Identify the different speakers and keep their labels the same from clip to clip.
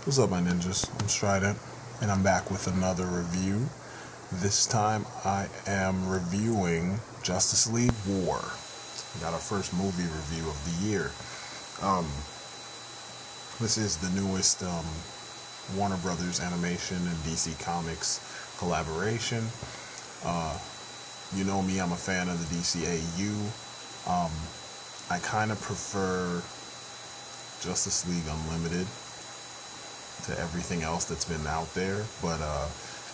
Speaker 1: What's up, my ninjas? I'm Strident, and I'm back with another review. This time I am reviewing Justice League War. We got our first movie review of the year. Um, this is the newest Warner Brothers animation and DC Comics collaboration. You know me, I'm a fan of the DCAU. I kind of prefer Justice League Unlimited to everything else that's been out there, but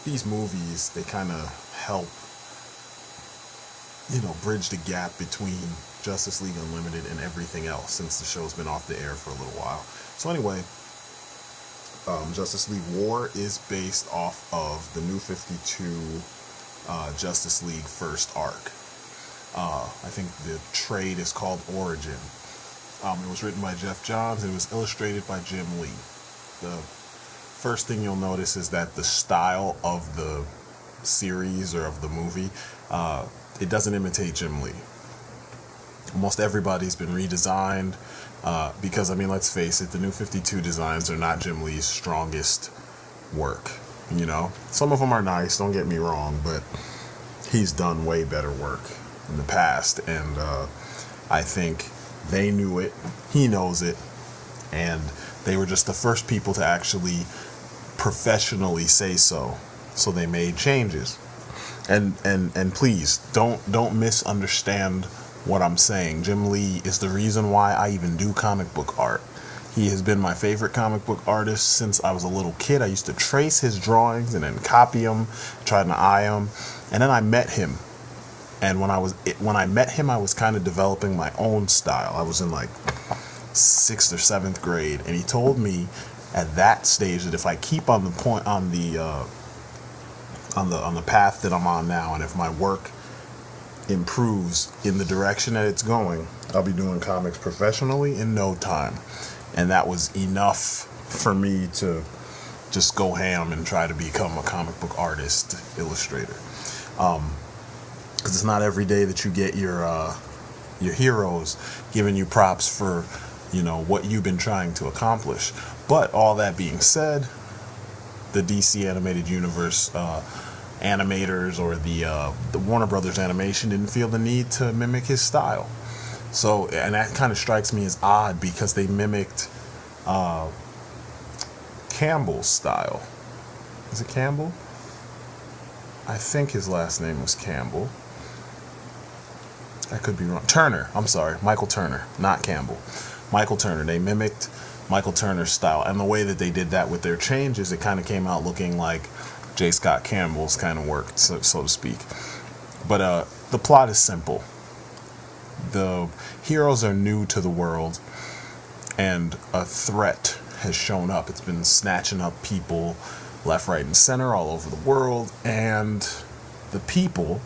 Speaker 1: these movies, they kind of help, bridge the gap between Justice League Unlimited and everything else, since the show's been off the air for a little while. So anyway, Justice League War is based off of the New 52 Justice League first arc. I think the trade is called Origin. It was written by Jeff Johns. It was illustrated by Jim Lee. The first thing you'll notice is that the style of the series or of the movie, it doesn't imitate Jim Lee. Almost everybody's been redesigned because, let's face it, the New 52 designs are not Jim Lee's strongest work. Some of them are nice, don't get me wrong, but he's done way better work in the past, and I think they knew it, he knows it, and they were just the first people to actually professionally say so. So they made changes. And please don't misunderstand what I'm saying. Jim Lee is the reason why I even do comic book art. He has been my favorite comic book artist since I was a little kid. I used to trace his drawings and then copy them, try to eye them. And then I met him. And when I met him, I was kind of developing my own style. I was in like 6th or 7th grade, and he told me at that stage that if I keep on the point on the path that I'm on now, and if my work improves in the direction that it's going, I'll be doing comics professionally in no time. And that was enough for me to just go ham and try to become a comic book artist, illustrator. Because it's not every day that you get your heroes giving you props for what you've been trying to accomplish. But all that being said, the DC animated universe animators or the Warner Brothers animation didn't feel the need to mimic his style. So, and that kind of strikes me as odd because they mimicked Campbell's style. Is it Campbell? I think his last name was Campbell. I could be wrong. Turner. I'm sorry. Michael Turner, not Campbell. Michael Turner. They mimicked Michael Turner's style. And the way that they did that with their changes, it kind of came out looking like J. Scott Campbell's kind of work, so to speak. But the plot is simple. The heroes are new to the world, and a threat has shown up. It's been snatching up people left, right, and center all over the world, and the people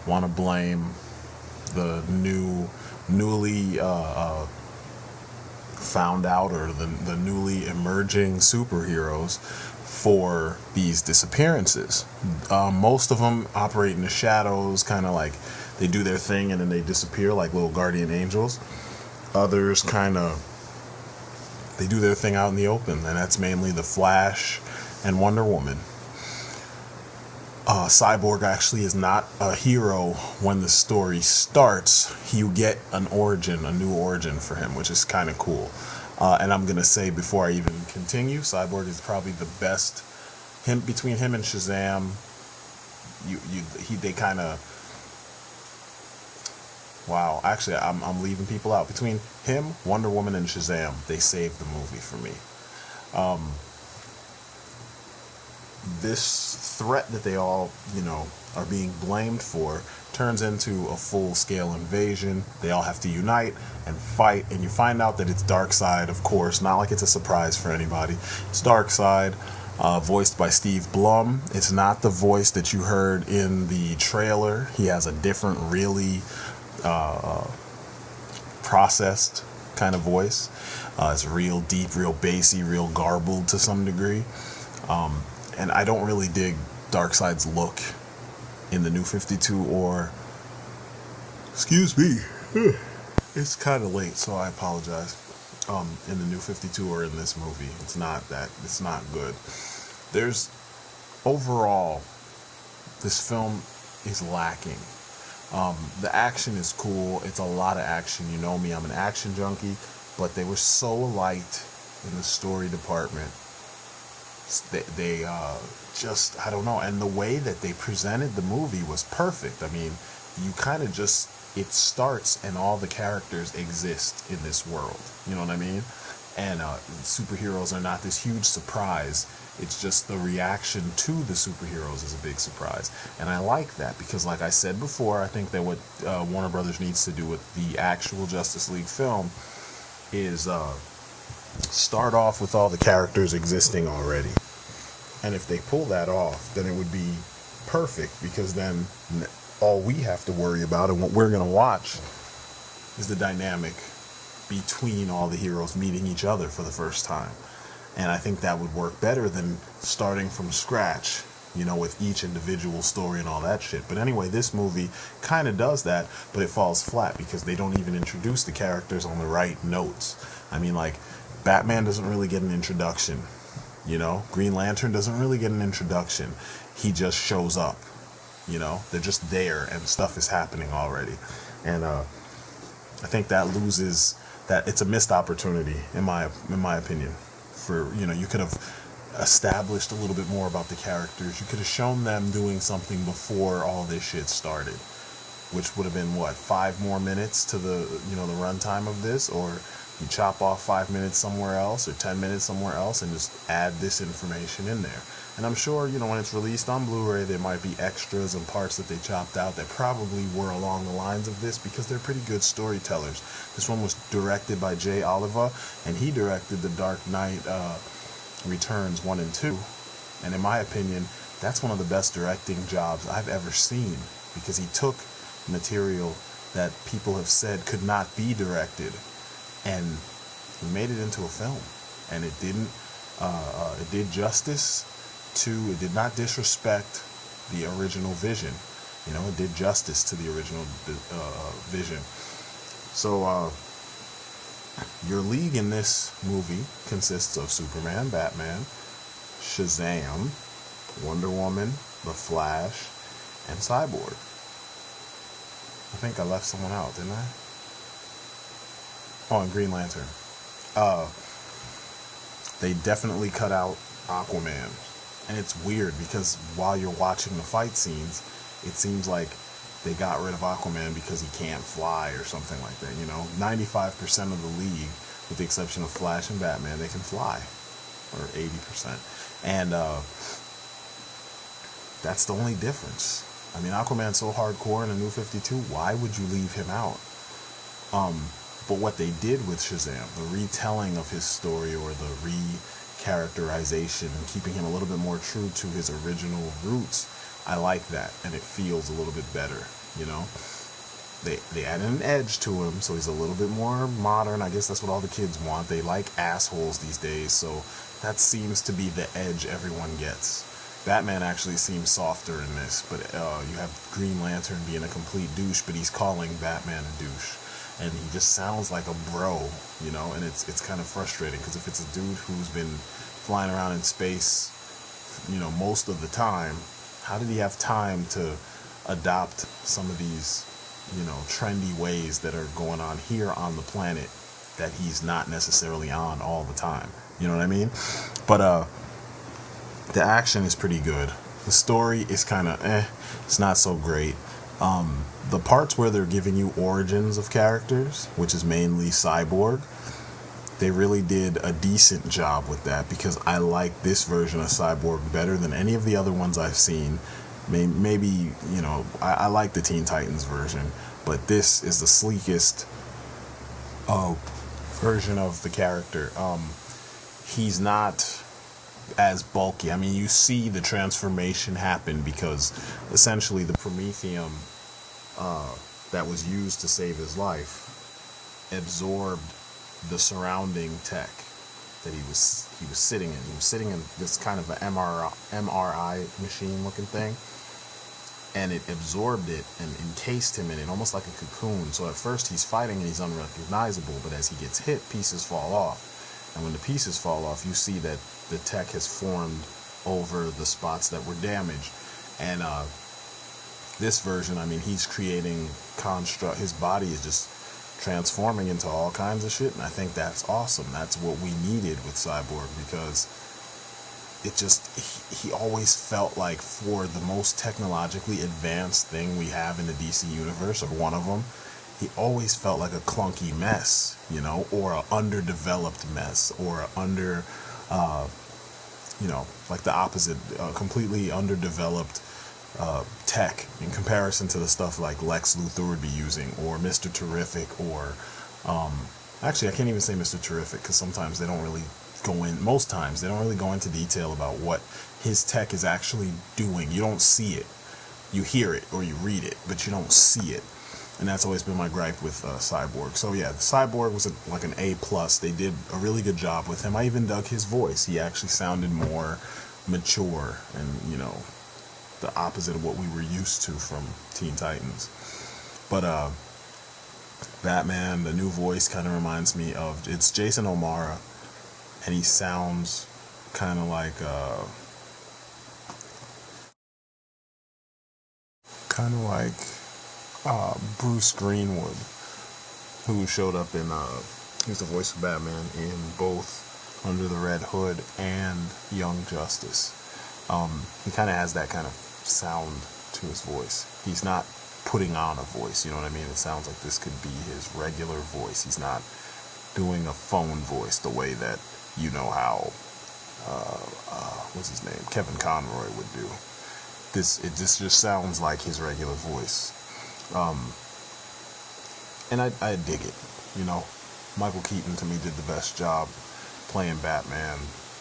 Speaker 1: want to blame the newly found out, or the newly emerging superheroes for these disappearances. Most of them operate in the shadows, kind of like they do their thing and then they disappear like little guardian angels. Others they do their thing out in the open, and that's mainly the Flash and Wonder Woman. Cyborg actually is not a hero when the story starts. You get a new origin for him, which is kind of cool. And I'm gonna say before I even continue, Cyborg is probably the best. Between him and Shazam, they kind of. Wow, actually, I'm leaving people out. Between him, Wonder Woman, and Shazam, they saved the movie for me. This threat that they all, are being blamed for turns into a full-scale invasion. They all have to unite and fight, and you find out that it's Darkseid, of course. Not like it's a surprise for anybody. It's Darkseid, voiced by Steve Blum. It's not the voice that you heard in the trailer. He has a different, really processed kind of voice. It's real deep, real bassy, real garbled to some degree. And I don't really dig Darkseid's look in the New 52 or... Excuse me. It's kind of late, so I apologize. in the New 52 or in this movie. It's not good. There's overall, this film is lacking. The action is cool. It's a lot of action. You know me, I'm an action junkie, but they were so light in the story department. They just, I don't know. And the way that they presented the movie was perfect. I mean, you kind of just, it starts and all the characters exist in this world. You know what I mean? And superheroes are not this huge surprise. It's just the reaction to the superheroes is a big surprise. And I like that because, like I said before, I think that what Warner Brothers needs to do with the actual Justice League film is start off with all the characters existing already. And if they pull that off, then it would be perfect, because then all we have to worry about and what we're going to watch is the dynamic between all the heroes meeting each other for the first time. And I think that would work better than starting from scratch, you know, with each individual story and all that shit. But anyway, this movie kind of does that, but it falls flat because they don't even introduce the characters on the right notes. I mean, like, Batman doesn't really get an introduction, you know? Green Lantern doesn't really get an introduction. He just shows up, you know? They're just there and stuff is happening already. And I think that loses, that it's a missed opportunity, in my opinion. For, you know, you could have established a little bit more about the characters. You could have shown them doing something before all this shit started, which would have been, what, 5 more minutes to the, you know, the runtime of this, or you chop off 5 minutes somewhere else or 10 minutes somewhere else and just add this information in there. And I'm sure, you know, when it's released on Blu-ray, there might be extras and parts that they chopped out that probably were along the lines of this, because they're pretty good storytellers. This one was directed by Jay Oliva, and he directed The Dark Knight Returns 1 and 2. And in my opinion, that's one of the best directing jobs I've ever seen, because he took material that people have said could not be directed, and he made it into a film. And it didn't, it did justice to, it did not disrespect the original vision. You know, it did justice to the original vision. So, your league in this movie consists of Superman, Batman, Shazam, Wonder Woman, The Flash, and Cyborg. I think I left someone out, didn't I? Oh, and Green Lantern. They definitely cut out Aquaman. And it's weird because while you're watching the fight scenes, it seems like they got rid of Aquaman because he can't fly or something like that, you know? 95% of the league, with the exception of Flash and Batman, they can fly. Or 80%. And that's the only difference. I mean, Aquaman's so hardcore in the New 52, why would you leave him out? But what they did with Shazam, the retelling of his story, or the re-characterization and keeping him a little bit more true to his original roots, I like that, and it feels a little bit better, you know? They added an edge to him, so he's a little bit more modern. I guess that's what all the kids want. They like assholes these days, so that seems to be the edge everyone gets. Batman actually seems softer in this, but you have Green Lantern being a complete douche, but he's calling Batman a douche. And he just sounds like a bro, you know, and it's kind of frustrating, because if it's a dude who's been flying around in space, you know, most of the time, how did he have time to adopt some of these, you know, trendy ways that are going on here on the planet that he's not necessarily on all the time? You know what I mean? But the action is pretty good. The story is kind of it's not so great. The parts where they're giving you origins of characters, which is mainly Cyborg, they really did a decent job with that, because I like this version of Cyborg better than any of the other ones I've seen. Maybe, you know, I like the Teen Titans version, but this is the sleekest version of the character. He's not as bulky. I mean, you see the transformation happen because essentially the Prometheum that was used to save his life absorbed the surrounding tech that he was sitting in. He was sitting in this kind of an MRI machine looking thing, and it absorbed it and encased him in it, almost like a cocoon. So at first he's fighting and he's unrecognizable, but as he gets hit, pieces fall off. And when the pieces fall off, you see that the tech has formed over the spots that were damaged. And this version, I mean, he's creating construct. His body is just transforming into all kinds of shit, and I think that's awesome. That's what we needed with Cyborg, because it just, he always felt like, for the most technologically advanced thing we have in the DC universe, or one of them, he always felt like a clunky mess, you know, or an underdeveloped mess, or an like the opposite, completely underdeveloped tech in comparison to the stuff like Lex Luthor would be using, or Mr. Terrific, or actually I can't even say Mr. Terrific, because sometimes they don't really most times they don't really go into detail about what his tech is actually doing. You don't see it. You hear it or you read it, but you don't see it. And that's always been my gripe with Cyborg. So yeah, Cyborg was like an A+. They did a really good job with him. I even dug his voice. He actually sounded more mature and, you know, the opposite of what we were used to from Teen Titans. But Batman, the new voice, kind of reminds me of, it's Jason O'Mara, and he sounds kind of like Bruce Greenwood, who showed up in he's the voice of Batman in both Under the Red Hood and Young Justice. He kind of has that kind of sound to his voice. He's not putting on a voice, you know what I mean? It sounds like this could be his regular voice. He's not doing a phone voice the way that, you know, how what's his name, Kevin Conroy would do. It just sounds like his regular voice. And I dig it, you know. Michael Keaton, to me, did the best job playing Batman,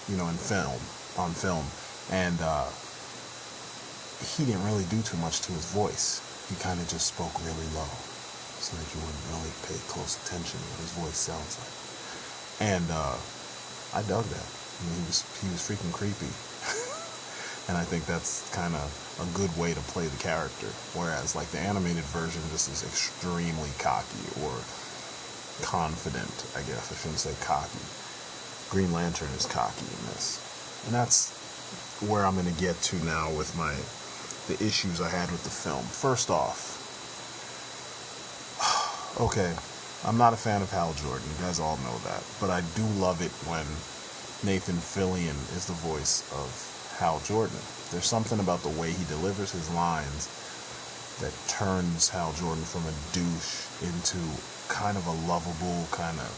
Speaker 1: you know, on film. And he didn't really do too much to his voice. He kind of just spoke really low, so that you wouldn't really pay close attention to what his voice sounds like. And I dug that. I mean, he was freaking creepy. And I think that's kind of a good way to play the character. Whereas, like, the animated version just is extremely cocky, or confident, I guess. I shouldn't say cocky. Green Lantern is cocky in this. And that's where I'm going to get to now with the issues I had with the film. First off, okay, I'm not a fan of Hal Jordan. You guys all know that. But I do love it when Nathan Fillion is the voice of Hal Jordan. There's something about the way he delivers his lines that turns Hal Jordan from a douche into kind of a lovable, kind of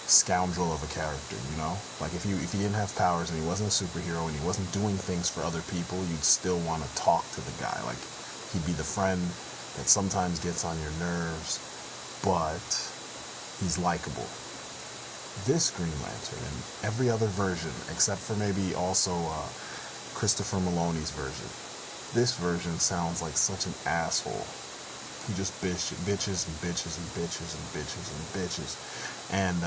Speaker 1: scoundrel of a character, you know? Like, if he didn't have powers and he wasn't a superhero and he wasn't doing things for other people, you'd still want to talk to the guy. Like, he'd be the friend that sometimes gets on your nerves, but he's likable. This Green Lantern, and every other version, except for maybe also Christopher Maloney's version, this version sounds like such an asshole. He just bitches and bitches and bitches and bitches and bitches. And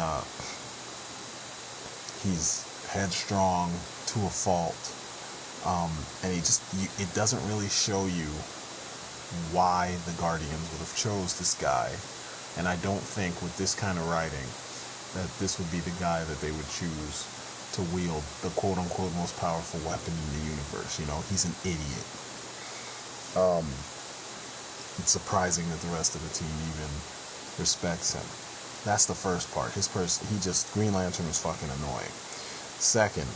Speaker 1: he's headstrong to a fault. And it doesn't really show you why the Guardians would have chose this guy. And I don't think with this kind of writing that this would be the guy that they would choose to wield the quote-unquote most powerful weapon in the universe. You know, he's an idiot. It's surprising that the rest of the team even respects him. That's the first part. Green Lantern was fucking annoying. Second,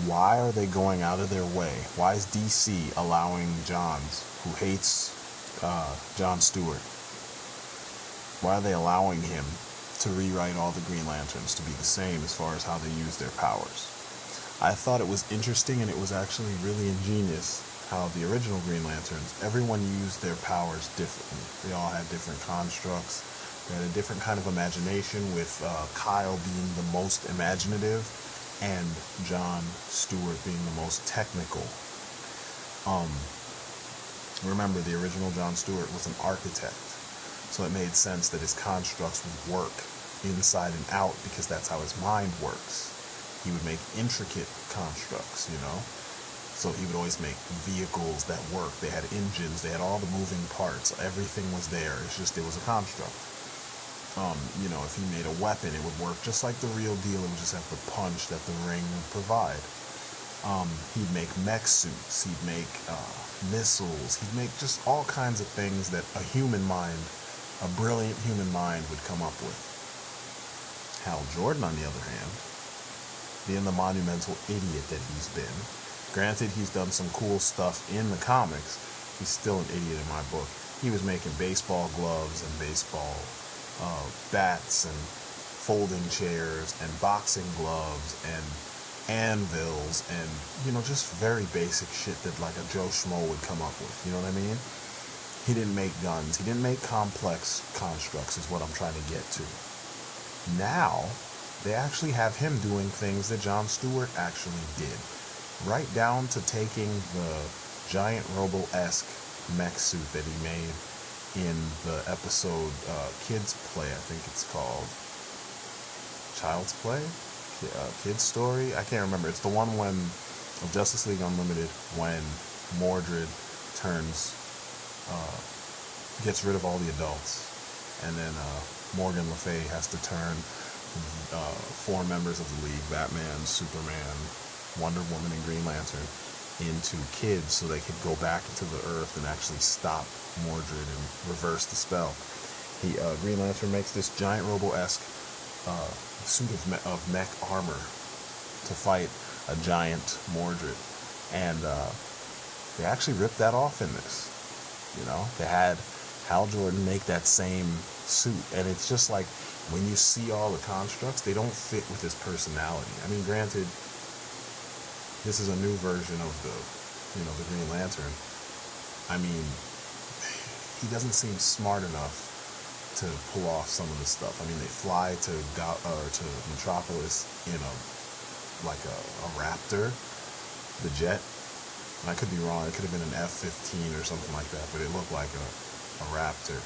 Speaker 1: why are they going out of their way? Why is DC allowing Johns, who hates John Stewart, why are they allowing him to rewrite all the Green Lanterns to be the same as far as how they use their powers? I thought it was interesting, and it was actually really ingenious how the original Green Lanterns, everyone used their powers differently. They all had different constructs. They had a different kind of imagination, with Kyle being the most imaginative and John Stewart being the most technical. Remember, the original John Stewart was an architect, so it made sense that his constructs would work inside and out, because that's how his mind works. He would make intricate constructs, you know? So he would always make vehicles that worked. They had engines, they had all the moving parts, everything was there. It's just, it was a construct. If he made a weapon, it would work just like the real deal. It would just have the punch that the ring would provide. He'd make mech suits, he'd make missiles, he'd make just all kinds of things that a human mind, a brilliant human mind would come up with. Hal Jordan, on the other hand, being the monumental idiot that he's been, granted he's done some cool stuff in the comics, he's still an idiot in my book. He was making baseball gloves and baseball bats and folding chairs and boxing gloves and anvils and, just very basic shit that like a Joe Schmo would come up with, you know what I mean? He didn't make guns, he didn't make complex constructs is what I'm trying to get to. Now, they actually have him doing things that Jon Stewart actually did. Right down to taking the giant Robo-esque mech suit that he made in the episode Kids Play, I think it's called. Child's Play? Kids Story? I can't remember. It's the one of Justice League Unlimited when Mordred gets rid of all the adults. And then Morgan Le Fay has to turn 4 members of the League, Batman, Superman, Wonder Woman, and Green Lantern, into kids so they could go back into the Earth and actually stop Mordred and reverse the spell. Green Lantern makes this giant Robo-esque suit of mech armor to fight a giant Mordred, and they actually ripped that off in this. They had Hal Jordan make that same suit, and it's just like when you see all the constructs, they don't fit with his personality. I mean, granted, this is a new version of the Green Lantern. I mean, he doesn't seem smart enough to pull off some of the stuff. I mean, they fly to Metropolis in a Raptor, the jet. And I could be wrong. It could have been an F-15 or something like that, but it looked like a Raptor.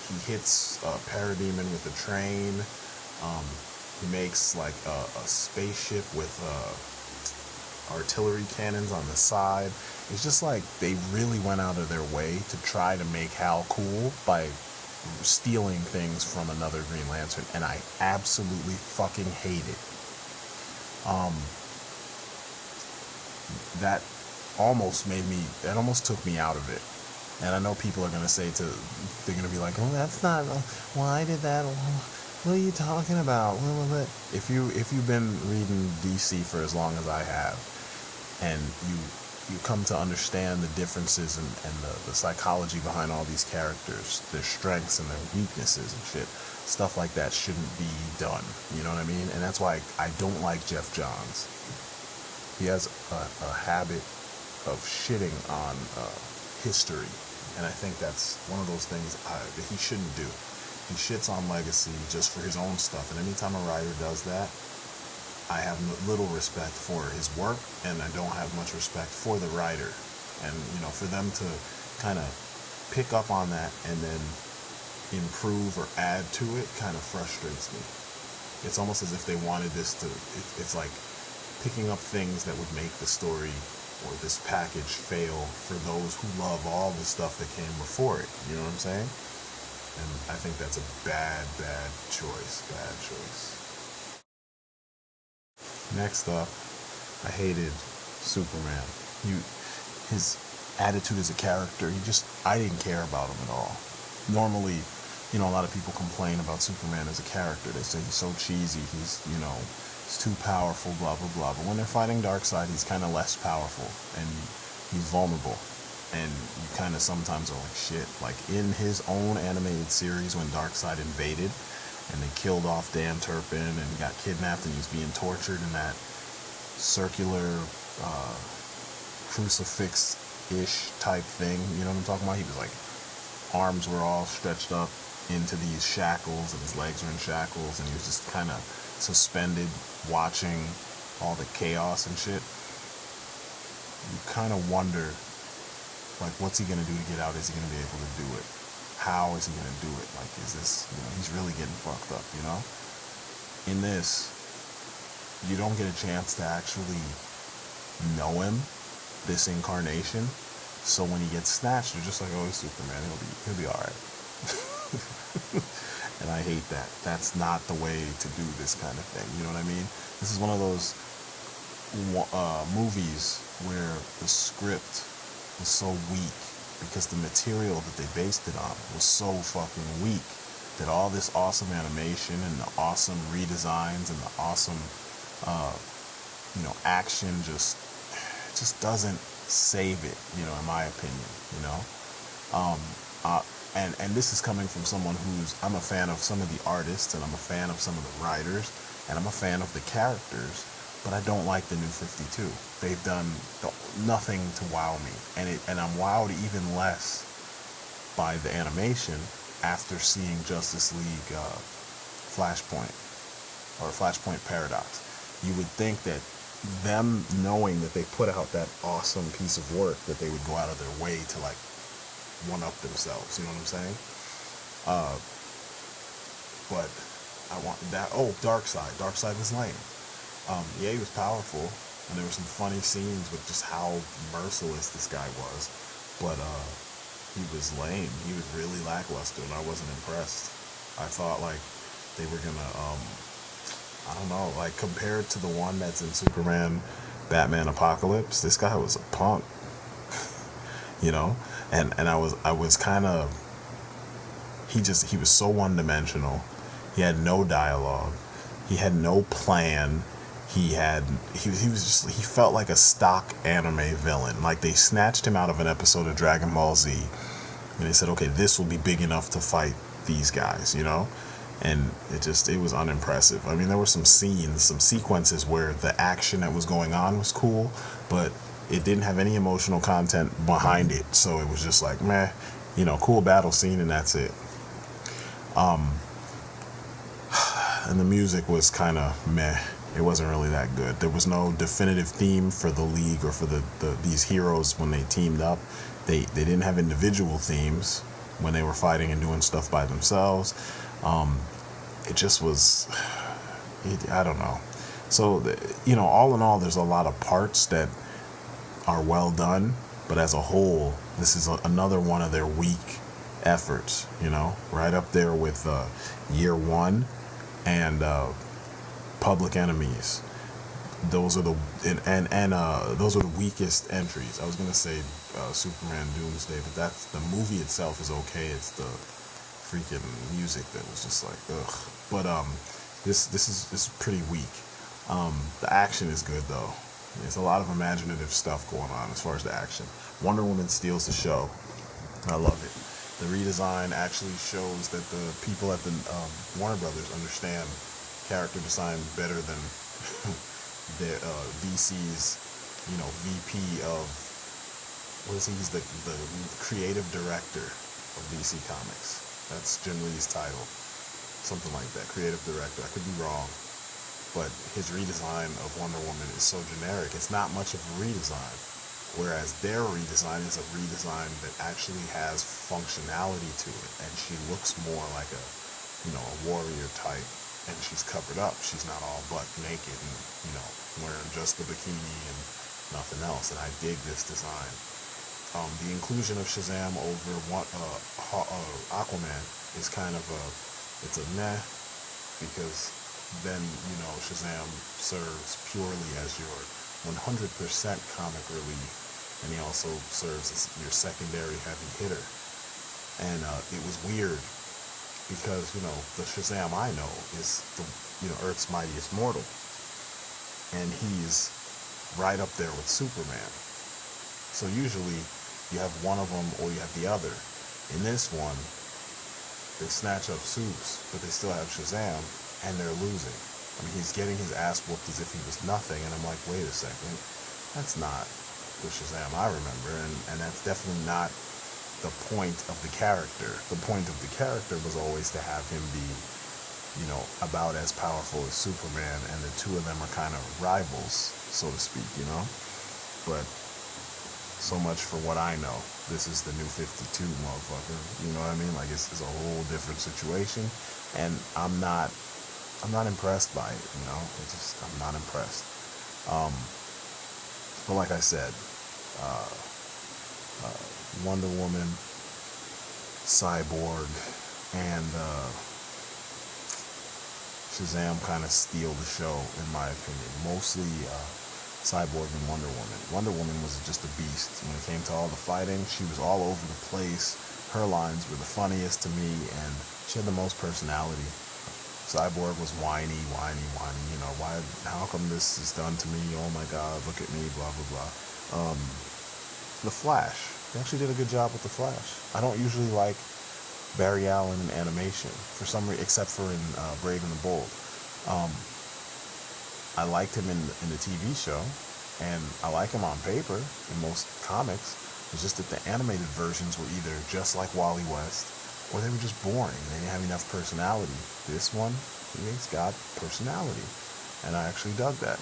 Speaker 1: He hits Parademon with a train. He makes like a spaceship with artillery cannons on the side. It's just like they really went out of their way to try to make Hal cool by stealing things from another Green Lantern, and I absolutely fucking hate it. That almost took me out of it. And I know people are going to they're going to be like, oh, that's not, why did that, what are you talking about? If you've been reading DC for as long as I have, and you come to understand the differences and the psychology behind all these characters, their strengths and their weaknesses and shit, stuff like that shouldn't be done. You know what I mean? And that's why I don't like Jeff Johns. He has a habit of shitting on history, and I think that's one of those things that he shouldn't do. He shits on legacy just for his own stuff, and anytime a writer does that, I have little respect for his work, and I don't have much respect for the writer. And, for them to kind of pick up on that and then improve or add to it kind of frustrates me. It's almost as if they wanted this to, it's like picking up things that would make the story or this package fail for those who love all the stuff that came before it. You know what I'm saying? And I think that's a bad choice. Next up, I hated Superman. His attitude as a character, I didn't care about him at all. Normally, a lot of people complain about Superman as a character. They say he's so cheesy, he's too powerful, blah, blah, blah. But when they're fighting Darkseid, he's kind of less powerful, and he's vulnerable. And you kind of sometimes are like, shit. Like in his own animated series when Darkseid invaded, and they killed off Dan Turpin and got kidnapped, and he was being tortured in that circular crucifix-ish type thing. You know what I'm talking about? He was like, arms were all stretched up into these shackles, and his legs were in shackles, and he was just kind of suspended watching all the chaos and shit. You kind of wonder, like, what's he going to do to get out? Is he going to be able to do it? How is he going to do it? Like, is this, he's really getting fucked up, In this, you don't get a chance to actually know him, this incarnation. So when he gets snatched, you're just like, oh, he's Superman. He'll be all right. And I hate that. That's not the way to do this kind of thing. You know what I mean? This is one of those movies where the script was so weak because the material that they based it on was so fucking weak that all this awesome animation and the awesome redesigns and the awesome, action just doesn't save it. You know, in my opinion. You know. And this is coming from someone I'm a fan of some of the artists, and I'm a fan of some of the writers, and I'm a fan of the characters, but I don't like the New 52. They've done nothing to wow me, and I'm wowed even less by the animation after seeing Justice League Flashpoint, or Flashpoint Paradox. You would think that them knowing that they put out that awesome piece of work, that they would go out of their way to like one up themselves, you know what I'm saying? But I want that. Oh, Darkseid was lame. Yeah, he was powerful, and there were some funny scenes with just how merciless this guy was, but he was lame. He was really lackluster, and I wasn't impressed. I thought like they were gonna I don't know, like compared to the one that's in Superman Batman Apocalypse, this guy was a punk. You know, and I was kind of, he was so one-dimensional. He had no dialogue. He had no plan. He felt like a stock anime villain. Like they snatched him out of an episode of Dragon Ball Z, and they said, okay, this will be big enough to fight these guys, you know? And it was unimpressive. I mean, there were some sequences where the action that was going on was cool, but it didn't have any emotional content behind it, so it was just like, meh, you know, cool battle scene, and that's it. And the music was kind of meh. It wasn't really that good. There was no definitive theme for the League or for these heroes when they teamed up. They didn't have individual themes when they were fighting and doing stuff by themselves. It just was, I don't know. So, you know, all in all, there's a lot of parts that are well done, but as a whole, this is another one of their weak efforts, you know, right up there with Year One and Public Enemies. Those are the weakest entries. I was gonna say Superman Doomsday, but that's, the movie itself is okay. It's the freaking music that was just like ugh. But this is pretty weak. The action is good though. There's a lot of imaginative stuff going on as far as the action. Wonder Woman steals the show. I love it. The redesign actually shows that the people at the Warner Brothers understand character design better than the DC's, you know, VP of, what is he? He's the creative director of DC Comics. That's Jim Lee's title. Something like that. Creative director. I could be wrong. But his redesign of Wonder Woman is so generic. It's not much of a redesign. Whereas their redesign is a redesign that actually has functionality to it. And she looks more like a warrior type. And she's covered up. She's not all butt naked and, you know, wearing just the bikini and nothing else. And I dig this design. The inclusion of Shazam over Aquaman is kind of it's a meh, because then, you know, Shazam serves purely as your 100% comic relief, and he also serves as your secondary heavy hitter. And it was weird because, you know, the Shazam I know is Earth's mightiest mortal, and he's right up there with Superman. So usually you have one of them or you have the other. In this one, they snatch up suits, but they still have Shazam, and they're losing. I mean, he's getting his ass whooped as if he was nothing, and I'm like, wait a second, that's not the Shazam I remember, and that's definitely not the point of the character. The point of the character was always to have him be, you know, about as powerful as Superman, and the two of them are kind of rivals, so to speak, you know? But so much for what I know. This is the New 52, motherfucker. You know what I mean? Like, it's a whole different situation, and I'm not impressed by it, you know? I'm not impressed. But like I said, Wonder Woman, Cyborg, and Shazam kind of steal the show, in my opinion. Mostly Cyborg and Wonder Woman. Wonder Woman was just a beast. When it came to all the fighting, she was all over the place. Her lines were the funniest to me, and she had the most personality. Cyborg was whiny. You know, how come this is done to me? Oh my God, look at me, blah, blah, blah. The Flash. They actually did a good job with The Flash. I don't usually like Barry Allen in animation, for some reason, except for in Brave and the Bold. I liked him in the TV show, and I like him on paper in most comics. It's just that the animated versions were either just like Wally West, or they were just boring. They didn't have enough personality. This one, he's got personality, and I actually dug that.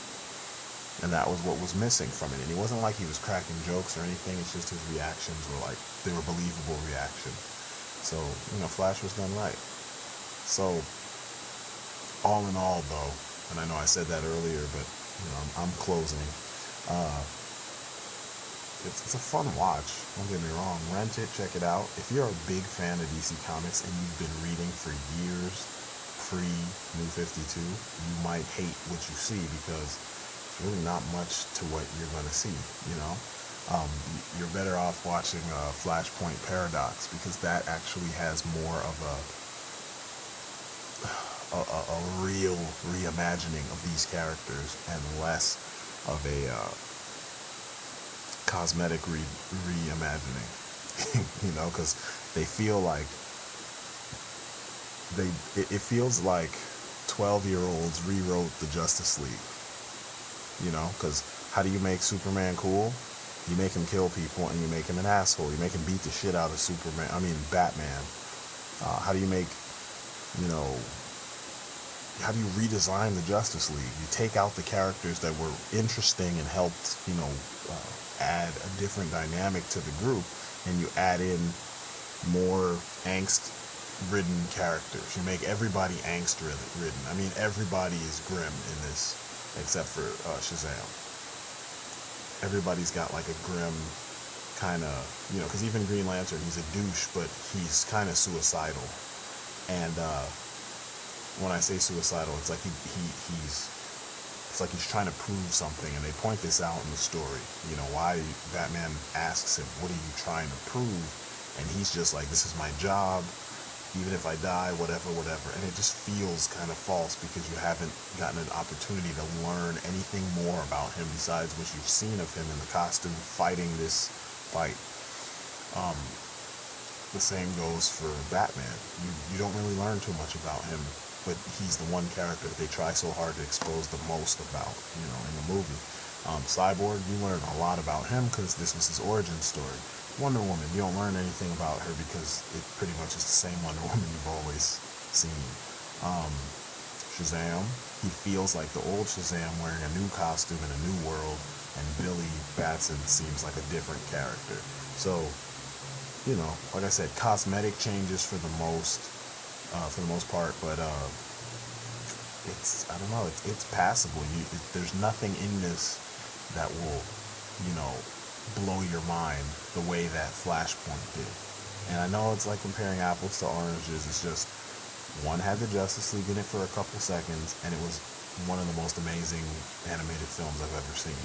Speaker 1: And that was what was missing from it. And it wasn't like he was cracking jokes or anything. It's just his reactions were like, they were believable reactions. So, you know, Flash was done right. So, all in all, though, and I know I said that earlier, but, you know, I'm closing. It's a fun watch. Don't get me wrong. Rent it, check it out. If you're a big fan of DC Comics and you've been reading for years pre-New 52, you might hate what you see because it's really not much to what you're going to see, you know? You're better off watching Flashpoint Paradox, because that actually has more of a real reimagining of these characters and less of a cosmetic reimagining. You know, because they feel like it feels like 12-year-olds rewrote the Justice League. You know, because how do you make Superman cool? You make him kill people, and you make him an asshole. You make him beat the shit out of Batman. How do you make, you know, how do you redesign the Justice League? You take out the characters that were interesting and helped, you know, add a different dynamic to the group, and you add in more angst-ridden characters. You make everybody angst-ridden. I mean, everybody is grim in this, except for Shazam. Everybody's got like a grim kind of, you know, because even Green Lantern, he's a douche, but he's kind of suicidal. And when I say suicidal, it's like it's like he's trying to prove something, and they point this out in the story. You know, why Batman asks him, "What are you trying to prove?" And he's just like, "This is my job. Even if I die, whatever." And it just feels kind of false because you haven't gotten an opportunity to learn anything more about him besides what you've seen of him in the costume fighting this fight. The same goes for Batman. You don't really learn too much about him, but he's the one character that they try so hard to expose the most about, you know, in the movie. Cyborg, you learn a lot about him because this was his origin story. Wonder Woman, you don't learn anything about her because it pretty much is the same Wonder Woman you've always seen. Shazam, he feels like the old Shazam wearing a new costume in a new world, and Billy Batson seems like a different character. So, you know, like I said, cosmetic changes for the most part, but I don't know, it's passable. There's nothing in this that will, you know, blow your mind the way that Flashpoint did. And I know it's like comparing apples to oranges. It's just one had the Justice League in it for a couple seconds, and it was one of the most amazing animated films I've ever seen.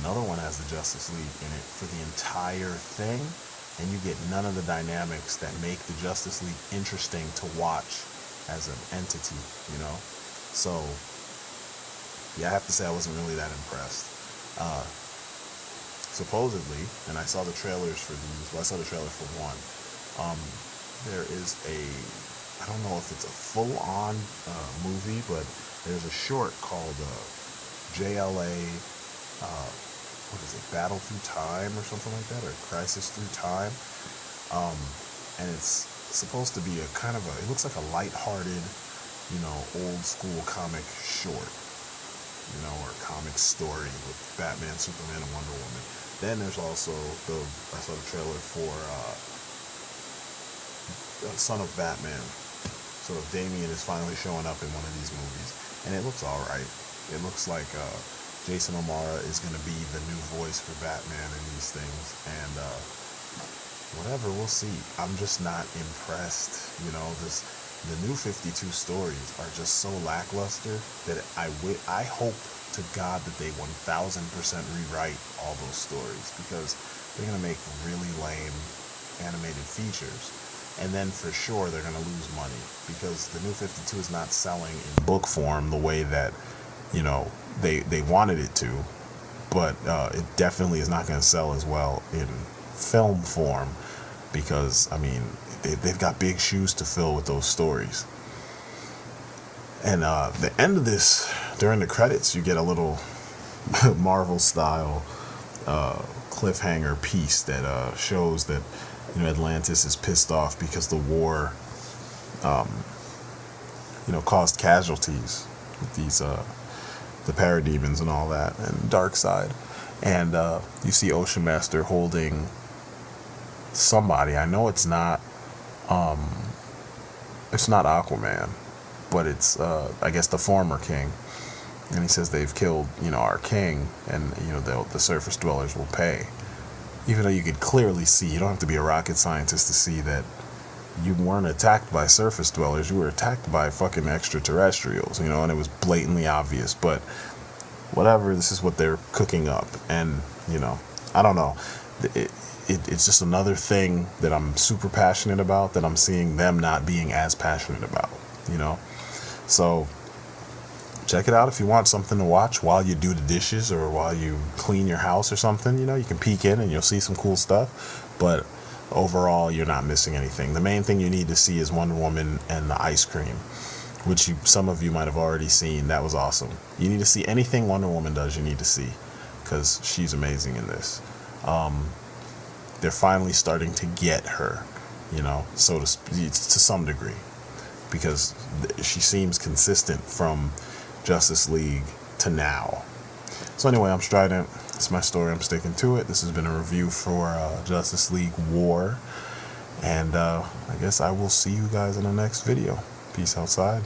Speaker 1: Another one has the Justice League in it for the entire thing, and you get none of the dynamics that make the Justice League interesting to watch as an entity, you know? So, yeah, I have to say I wasn't really that impressed. Supposedly, and I saw the trailers for these, well, I saw the trailer for one, there is I don't know if it's a full-on movie, but there's a short called JLA, what is it, Battle Through Time or something like that, or Crisis Through Time, and it's supposed to be a kind of it looks like a lighthearted, you know, old-school comic short, you know, or comic story with Batman, Superman, and Wonder Woman. Then there's also I saw the trailer for Son of Batman. So Damian is finally showing up in one of these movies, and it looks all right. It looks like Jason O'Mara is going to be the new voice for Batman in these things, and whatever, we'll see. I'm just not impressed. You know, the new 52 stories are just so lackluster that I hope to God that they 1000% rewrite all those stories, because they're going to make really lame animated features. And then for sure they're going to lose money, because the new 52 is not selling in book form the way that, you know, they wanted it to. But it definitely is not going to sell as well in film form, because, I mean, they've got big shoes to fill with those stories. And the end of this, during the credits, you get a little Marvel-style cliffhanger piece that shows that, you know, Atlantis is pissed off because the war, you know, caused casualties with these the parademons and all that, and Darkseid. And you see Ocean Master holding somebody. I know it's not Aquaman, but it's I guess the former king. And he says they've killed, you know, our king, and, you know, the surface dwellers will pay. Even though you could clearly see, you don't have to be a rocket scientist to see that you weren't attacked by surface dwellers, you were attacked by fucking extraterrestrials, you know, and it was blatantly obvious. But whatever, this is what they're cooking up, and, you know, I don't know. It's just another thing that I'm super passionate about, that I'm seeing them not being as passionate about, you know. So check it out if you want something to watch while you do the dishes or while you clean your house or something. You know, you can peek in and you'll see some cool stuff, but overall you're not missing anything. The main thing you need to see is Wonder Woman and the ice cream, which some of you might have already seen. That was awesome. You need to see anything Wonder Woman does, you need to see, because she's amazing in this. They're finally starting to get her, you know, so to some degree, because she seems consistent from Justice League to now. So anyway, I'm Strident. It's my story. I'm sticking to it. This has been a review for Justice League War, and I guess I will see you guys in the next video. Peace outside.